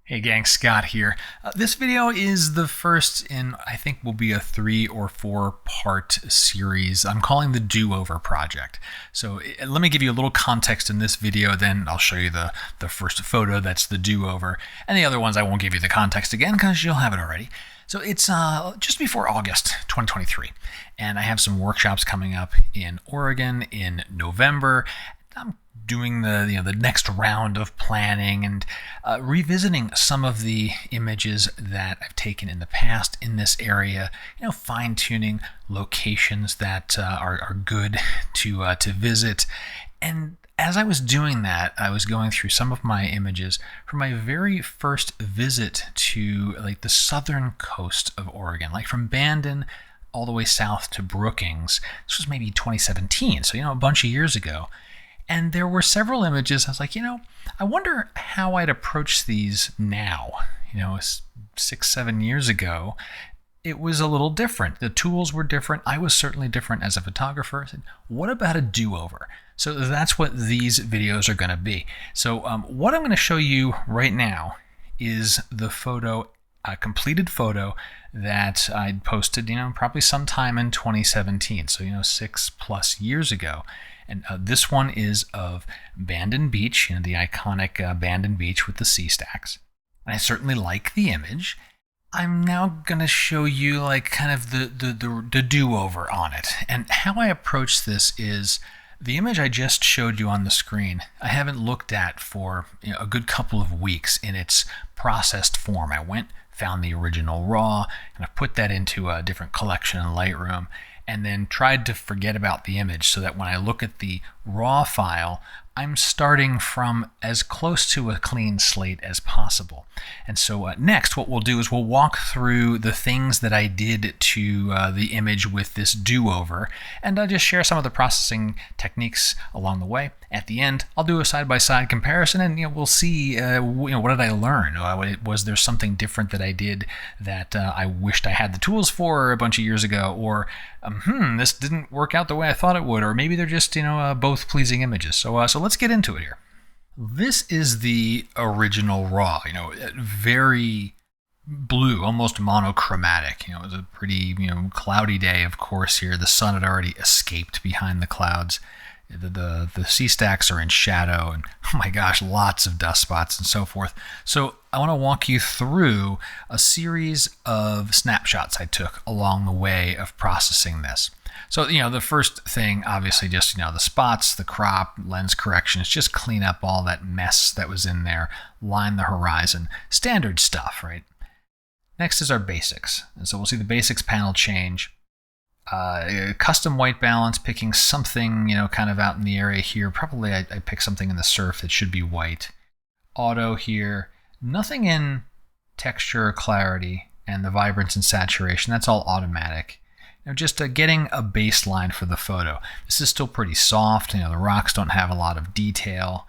Hey gang, Scott here. This video is the first in, I think, will be a 3 or 4 part series I'm calling the Do-Over Project. So let me give you a little context in this video, then I'll show you the first photo that's the do-over. And the other ones I won't give you the context again because you'll have it already. So it's just before August 2023, and I have some workshops coming up in Oregon in November. I'm doing the next round of planning and revisiting some of the images that I've taken in the past in this area. Fine-tuning locations that are good to visit. And as I was doing that, I was going through some of my images from my very first visit to the southern coast of Oregon, like from Bandon all the way south to Brookings. This was maybe 2017, so a bunch of years ago. And there were several images. I was like, I wonder how I'd approach these now. 6-7 years ago, it was a little different. The tools were different. I was certainly different as a photographer. I said, what about a do-over? So that's what these videos are going to be. So what I'm going to show you right now is the photo, a completed photo that I'd posted, probably sometime in 2017. So, 6+ years ago. And this one is of Bandon Beach, the iconic Bandon Beach with the sea stacks. And I certainly like the image. I'm now going to show you kind of the do-over on it. And how I approach this is the image I just showed you on the screen, I haven't looked at for a good couple of weeks in its processed form. I went, found the original RAW, and I put that into a different collection in Lightroom, and then tried to forget about the image so that when I look at the RAW file, I'm starting from as close to a clean slate as possible. And so next what we'll do is we'll walk through the things that I did to the image with this do-over, and I'll just share some of the processing techniques along the way. At the end, I'll do a side-by-side comparison, and we'll see what did I learn? Was there something different that I did that I wished I had the tools for a bunch of years ago, or this didn't work out the way I thought it would, or maybe they're just both pleasing images. So let's get into it here. This is the original RAW, very blue, almost monochromatic. It was a pretty cloudy day, of course. Here the sun had already escaped behind the clouds. The sea stacks are in shadow, and oh my gosh, lots of dust spots and so forth. So I want to walk you through a series of snapshots I took along the way of processing this. So, the first thing, obviously, just, the spots, the crop, lens corrections, just clean up all that mess that was in there, line the horizon, standard stuff, right? Next is our basics. And so we'll see the basics panel change. Custom white balance, picking something, kind of out in the area here. Probably I picked something in the surf that should be white. Auto here. Nothing in texture or clarity, and the vibrance and saturation, that's all automatic. Just getting a baseline for the photo. This is still pretty soft. The rocks don't have a lot of detail,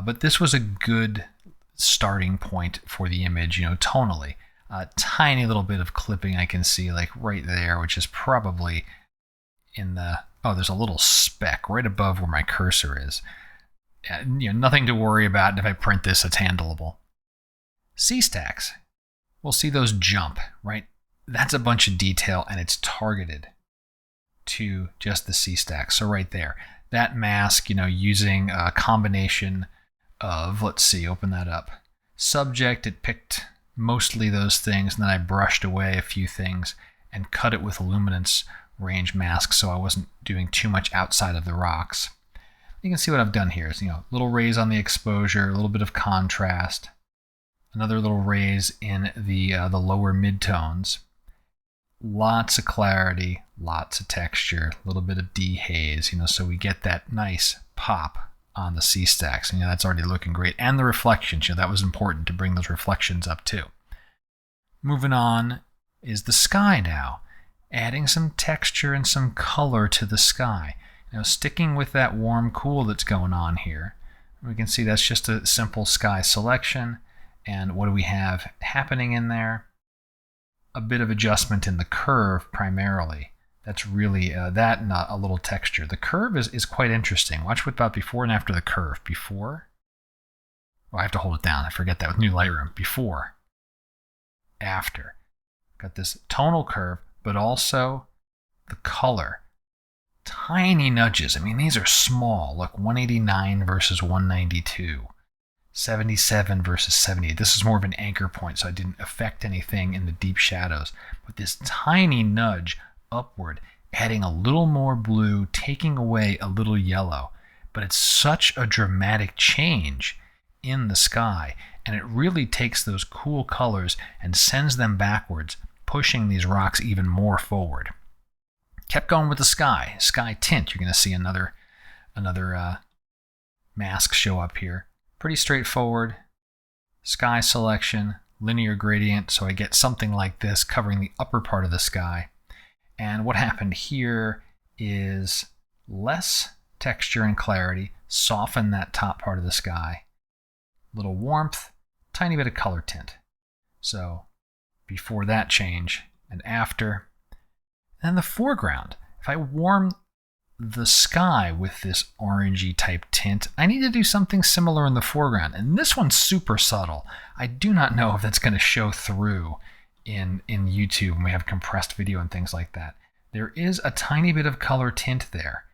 but this was a good starting point for the image, tonally. A tiny little bit of clipping I can see right there, which is probably in the, there's a little speck right above where my cursor is. Nothing to worry about, and if I print this, it's handleable. Sea stacks, we'll see those jump, right? That's a bunch of detail, and it's targeted to just the sea stack. So right there, that mask, using a combination of, let's see, open that up. Subject, it picked mostly those things, and then I brushed away a few things and cut it with a luminance range mask so I wasn't doing too much outside of the rocks. You can see what I've done here is, little raise on the exposure, a little bit of contrast, another little raise in the lower midtones. Lots of clarity, lots of texture, a little bit of dehaze, so we get that nice pop on the sea stacks. And that's already looking great. And the reflections, that was important to bring those reflections up too. Moving on is the sky now. Adding some texture and some color to the sky. Sticking with that warm cool that's going on here. We can see that's just a simple sky selection. And what do we have happening in there? A bit of adjustment in the curve primarily. That's really that, not a little texture. The curve is quite interesting. Watch what about before and after the curve. Before, Oh, I have to hold it down. I forget that with new Lightroom. Before, after. Got this tonal curve, but also the color. Tiny nudges. I mean, these are small. Look, 189 versus 192. 77 versus 78. This is more of an anchor point, so I didn't affect anything in the deep shadows. But this tiny nudge upward, adding a little more blue, taking away a little yellow. But it's such a dramatic change in the sky, and it really takes those cool colors and sends them backwards, pushing these rocks even more forward. Kept going with the sky tint. You're going to see another mask show up here. Pretty straightforward. Sky selection, linear gradient, so I get something like this covering the upper part of the sky. And what happened here is less texture and clarity, soften that top part of the sky. Little warmth, tiny bit of color tint. So before that change and after. And the foreground. If I warm the sky with this orangey type tint, I need to do something similar in the foreground. And this one's super subtle. I do not know if that's going to show through in YouTube when we have compressed video and things like that. There is a tiny bit of color tint there.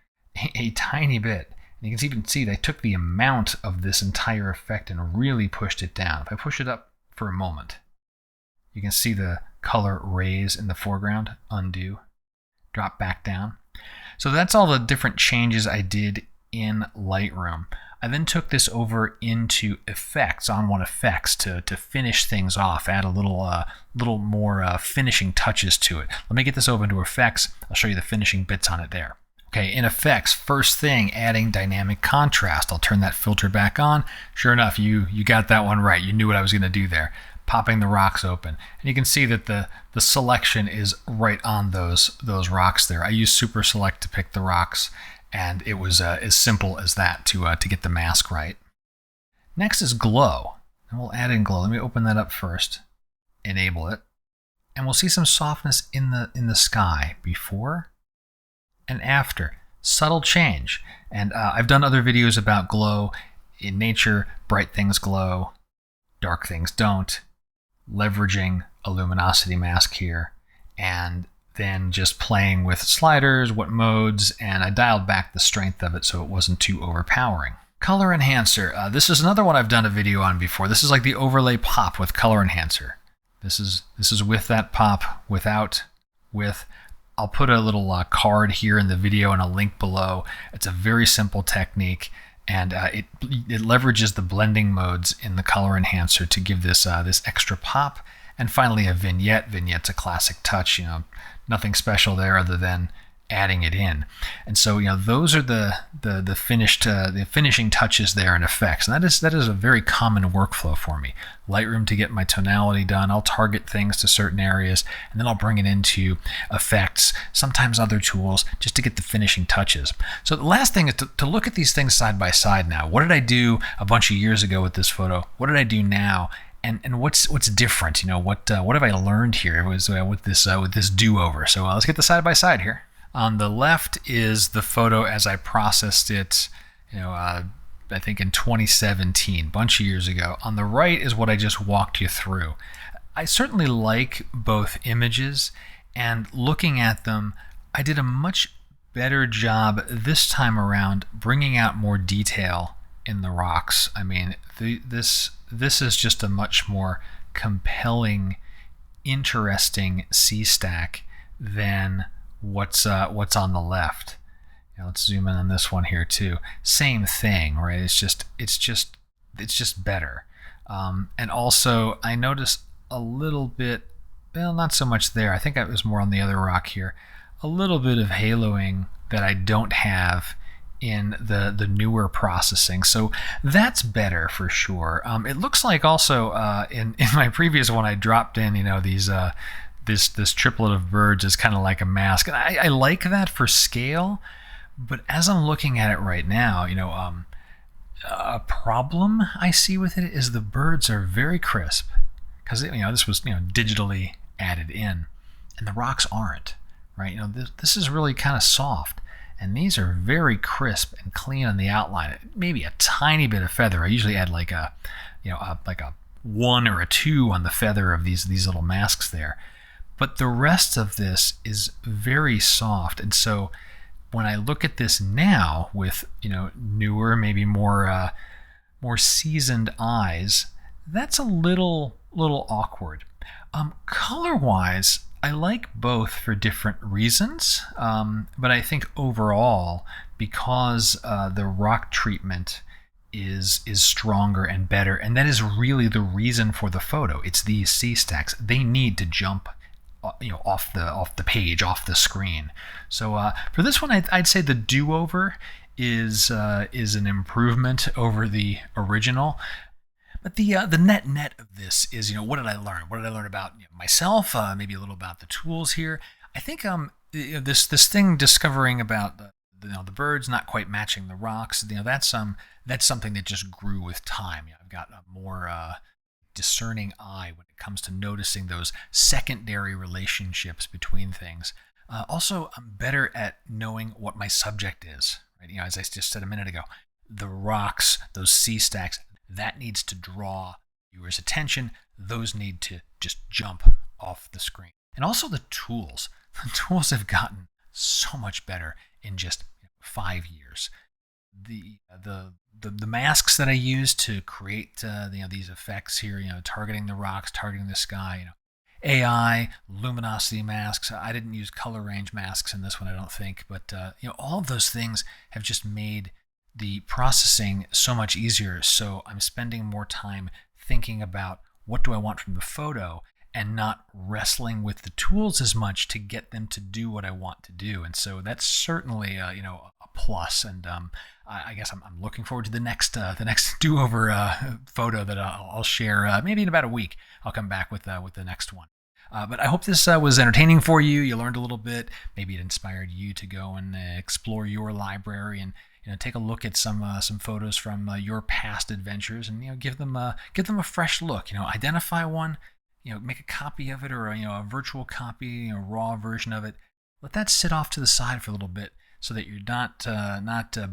A tiny bit. And you can even see they took the amount of this entire effect and really pushed it down. If I push it up for a moment, you can see the color raise in the foreground, undo, drop back down. So that's all the different changes I did in Lightroom. I then took this over into Effects, ON1 Effects, to finish things off, add a little more finishing touches to it. Let me get this over into Effects. I'll show you the finishing bits on it there. Okay, in Effects, first thing, adding dynamic contrast. I'll turn that filter back on. Sure enough, you got that one right. You knew what I was going to do there. Popping the rocks open. And you can see that the selection is right on those rocks there. I used Super Select to pick the rocks, and it was as simple as that to get the mask right. Next is Glow. And we'll add in Glow. Let me open that up first. Enable it. And we'll see some softness in the sky before and after. Subtle change. And I've done other videos about glow. In nature, bright things glow, dark things don't. Leveraging a luminosity mask here, and then just playing with sliders, what modes, and I dialed back the strength of it so it wasn't too overpowering. Color enhancer. This is another one I've done a video on before. This is like the overlay pop with color enhancer. This is with that pop, without, with. I'll put a little card here in the video and a link below. It's a very simple technique. And it leverages the blending modes in the color enhancer to give this this extra pop. And finally, a vignette. Vignette's a classic touch. Nothing special there other than adding it in. And so those are the finishing touches there in Effects. And that is a very common workflow for me. Lightroom to get my tonality done. I'll target things to certain areas, and then I'll bring it into Effects, sometimes other tools, just to get the finishing touches. So the last thing is to look at these things side by side now. What did I do a bunch of years ago with this photo? What did I do now? And what's different? What have I learned here with this do-over? So let's get the side by side here. On the left is the photo as I processed it, I think in 2017, a bunch of years ago. On the right is what I just walked you through. I certainly like both images, and looking at them, I did a much better job this time around bringing out more detail in the rocks. I mean, this is just a much more compelling, interesting sea stack than what's on the left. Let's zoom in on this one here too. Same thing, right? It's just better. And also I noticed a little bit, well, not so much there. I think it was more on the other rock here. A little bit of haloing that I don't have in the newer processing. So that's better for sure. It looks like also in my previous one I dropped in, these this triplet of birds is kind of like a mask. And I like that for scale, but as I'm looking at it right now, a problem I see with it is the birds are very crisp, because this was digitally added in, and the rocks aren't, right? This is really kind of soft, and these are very crisp and clean on the outline. Maybe a tiny bit of feather. I usually add like a 1 or a 2 on the feather of these little masks there. But the rest of this is very soft, and so when I look at this now with newer, maybe more seasoned eyes, that's a little awkward. Color-wise, I like both for different reasons, but I think overall, because the rock treatment is stronger and better, and that is really the reason for the photo. It's these sea stacks. They need to jump off the page, off the screen. So for this one, I'd say the do-over is an improvement over the original. But the net of this is, what did I learn? What did I learn about myself? Maybe a little about the tools here. I think this thing discovering about the birds not quite matching the rocks. That's something that just grew with time. I've got a more discerning eye when it comes to noticing those secondary relationships between things. Also, I'm better at knowing what my subject is. Right? As I just said a minute ago, the rocks, those sea stacks, that needs to draw viewers' attention. Those need to just jump off the screen. And also the tools. The tools have gotten so much better in just 5 years. The masks that I use to create these effects here, targeting the rocks, targeting the sky, AI, luminosity masks. I didn't use color range masks in this one, I don't think, but all of those things have just made the processing so much easier. So I'm spending more time thinking about what do I want from the photo and not wrestling with the tools as much to get them to do what I want to do. And so that's certainly a plus. And I guess I'm looking forward to the next do-over photo that I'll share maybe in about a week. I'll come back with the next one. But I hope this was entertaining for you. You learned a little bit. Maybe it inspired you to go and explore your library and take a look at some photos from your past adventures, and give them a fresh look. Identify one, make a copy of it, or a virtual copy, a raw version of it. Let that sit off to the side for a little bit, so that you're not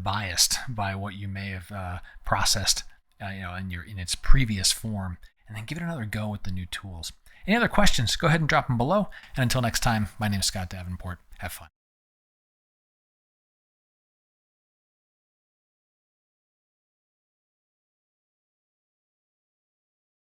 biased by what you may have processed, in its previous form, and then give it another go with the new tools. Any other questions? Go ahead and drop them below. And until next time, my name is Scott Davenport. Have fun.